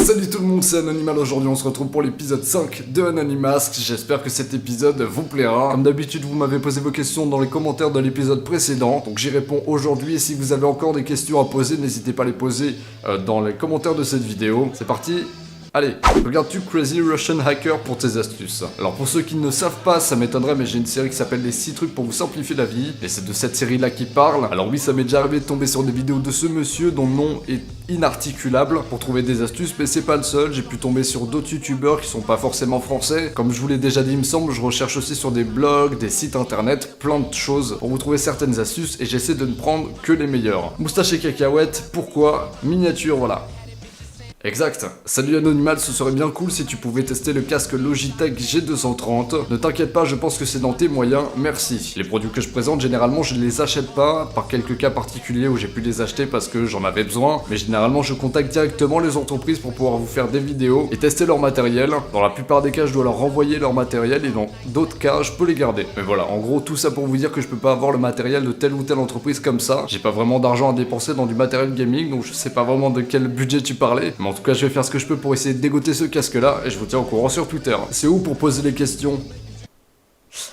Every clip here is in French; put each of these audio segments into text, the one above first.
Salut tout le monde, c'est Anonymal. Aujourd'hui on se retrouve pour l'épisode 5 de Anonymask. J'espère que cet épisode vous plaira. Comme d'habitude, vous m'avez posé vos questions dans les commentaires de l'épisode précédent, donc j'y réponds aujourd'hui. Et si vous avez encore des questions à poser, n'hésitez pas à les poser dans les commentaires de cette vidéo. C'est parti. Allez, regardes-tu Crazy Russian Hacker pour tes astuces? Alors pour ceux qui ne savent pas, ça m'étonnerait, mais j'ai une série qui s'appelle les 6 trucs pour vous simplifier la vie, et c'est de cette série-là qui parle. Alors oui, ça m'est déjà arrivé de tomber sur des vidéos de ce monsieur dont le nom est inarticulable pour trouver des astuces, mais c'est pas le seul. J'ai pu tomber sur d'autres youtubeurs qui sont pas forcément français. Comme je vous l'ai déjà dit, il me semble, je recherche aussi sur des blogs, des sites internet, plein de choses pour vous trouver certaines astuces, et j'essaie de ne prendre que les meilleures. Moustache et cacahuètes, pourquoi? Miniature, voilà. Exact. Salut Anonymal, ce serait bien cool si tu pouvais tester le casque Logitech G230. Ne t'inquiète pas, je pense que c'est dans tes moyens, merci. Les produits que je présente, généralement je ne les achète pas, par quelques cas particuliers où j'ai pu les acheter parce que j'en avais besoin, mais généralement je contacte directement les entreprises pour pouvoir vous faire des vidéos et tester leur matériel. Dans la plupart des cas, je dois leur renvoyer leur matériel et dans d'autres cas, je peux les garder. Mais voilà, en gros, tout ça pour vous dire que je peux pas avoir le matériel de telle ou telle entreprise comme ça. J'ai pas vraiment d'argent à dépenser dans du matériel gaming, donc je sais pas vraiment de quel budget tu parlais. Mais en tout cas, je vais faire ce que je peux pour essayer de dégoter ce casque-là, et je vous tiens au courant sur Twitter. C'est où pour poser les questions?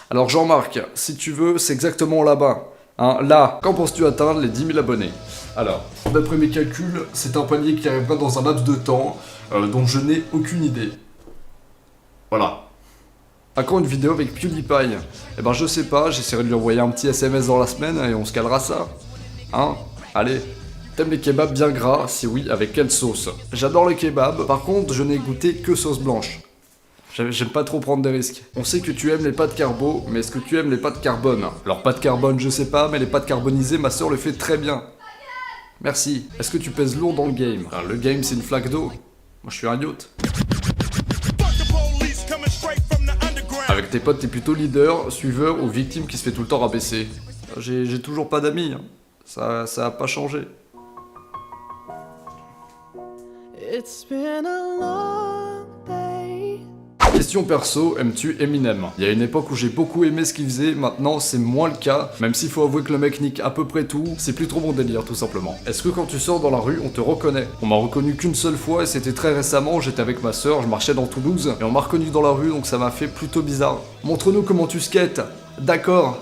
Alors Jean-Marc, si tu veux, c'est exactement là-bas. Hein, là, quand penses-tu atteindre les 10 000 abonnés? Alors, d'après mes calculs, c'est un palier qui arrivera dans un laps de temps dont je n'ai aucune idée. Voilà. À quand une vidéo avec PewDiePie? Eh ben je sais pas, j'essaierai de lui envoyer un petit SMS dans la semaine et on se calera ça. Hein? Allez. T'aimes les kebabs bien gras? Si oui, avec quelle sauce? J'adore les kebabs, par contre je n'ai goûté que sauce blanche. J'aime pas trop prendre des risques. On sait que tu aimes les pâtes carbo, mais est-ce que tu aimes les pâtes carbone? Alors pâtes carbone je sais pas, mais les pâtes carbonisées, ma soeur le fait très bien. Merci. Est-ce que tu pèses lourd dans le game? Alors, le game c'est une flaque d'eau. Moi je suis un yacht. Avec tes potes t'es plutôt leader, suiveur ou victime qui se fait tout le temps rabaisser? J'ai toujours pas d'amis, hein. Ça a pas changé. It's been a long day. Question perso, aimes-tu Eminem? Il y a une époque où j'ai beaucoup aimé ce qu'il faisait, maintenant c'est moins le cas, même s'il faut avouer que le mec nique à peu près tout, c'est plus trop mon délire tout simplement. Est-ce que quand tu sors dans la rue, on te reconnaît? On m'a reconnu qu'une seule fois et c'était très récemment, j'étais avec ma soeur, je marchais dans Toulouse, et on m'a reconnu dans la rue donc ça m'a fait plutôt bizarre. Montre-nous comment tu skates. D'accord.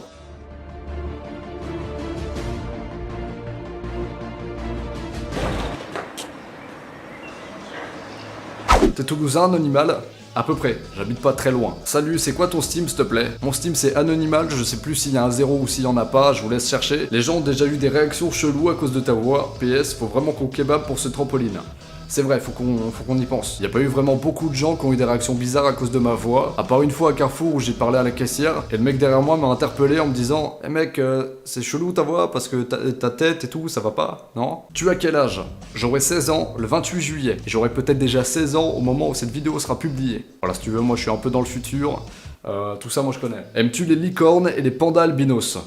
T'es toulousain, Anonymal? À peu près, j'habite pas très loin. Salut, c'est quoi ton Steam, s'il te plaît? Mon Steam c'est Anonymal, je sais plus s'il y a un 0 ou s'il y en a pas, je vous laisse chercher. Les gens ont déjà eu des réactions cheloues à cause de ta voix. PS, faut vraiment qu'on kebab pour ce trampoline. C'est vrai, faut qu'on y pense. Y a pas eu vraiment beaucoup de gens qui ont eu des réactions bizarres à cause de ma voix, à part une fois à Carrefour où j'ai parlé à la caissière, et le mec derrière moi m'a interpellé en me disant « Eh mec, c'est chelou ta voix, parce que ta tête et tout, ça va pas, non ?» Tu as quel âge? J'aurai 16 ans le 28 juillet, et j'aurai peut-être déjà 16 ans au moment où cette vidéo sera publiée. Voilà, si tu veux, moi je suis un peu dans le futur, tout ça moi je connais. Aimes-tu les licornes et les pandas albinos?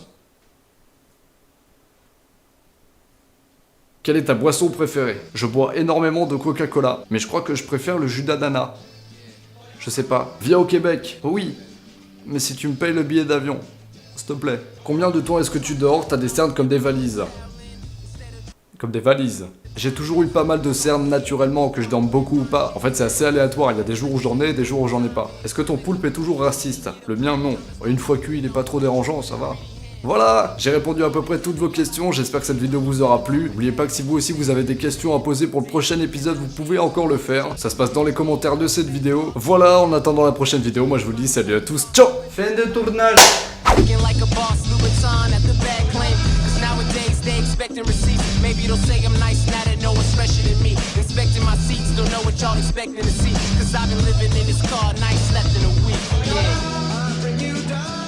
Quelle est ta boisson préférée? Je bois énormément de Coca-Cola, mais je crois que je préfère le jus d'ananas. Je sais pas. Viens au Québec? Oui. Mais si tu me payes le billet d'avion, s'il te plaît. Combien de temps est-ce que tu dors? T'as des cernes comme des valises. Comme des valises. J'ai toujours eu pas mal de cernes naturellement, que je dorme beaucoup ou pas. En fait c'est assez aléatoire, il y a des jours où j'en ai, des jours où j'en ai pas. Est-ce que ton poulpe est toujours raciste? Le mien non. Une fois cuit il est pas trop dérangeant, ça va. Voilà, j'ai répondu à peu près toutes vos questions, j'espère que cette vidéo vous aura plu. N'oubliez pas que si vous aussi vous avez des questions à poser pour le prochain épisode, vous pouvez encore le faire. Ça se passe dans les commentaires de cette vidéo. Voilà, en attendant la prochaine vidéo, moi je vous dis salut à tous, ciao! Fin de tournage. I've been living in this car, nights left in a week. Yeah.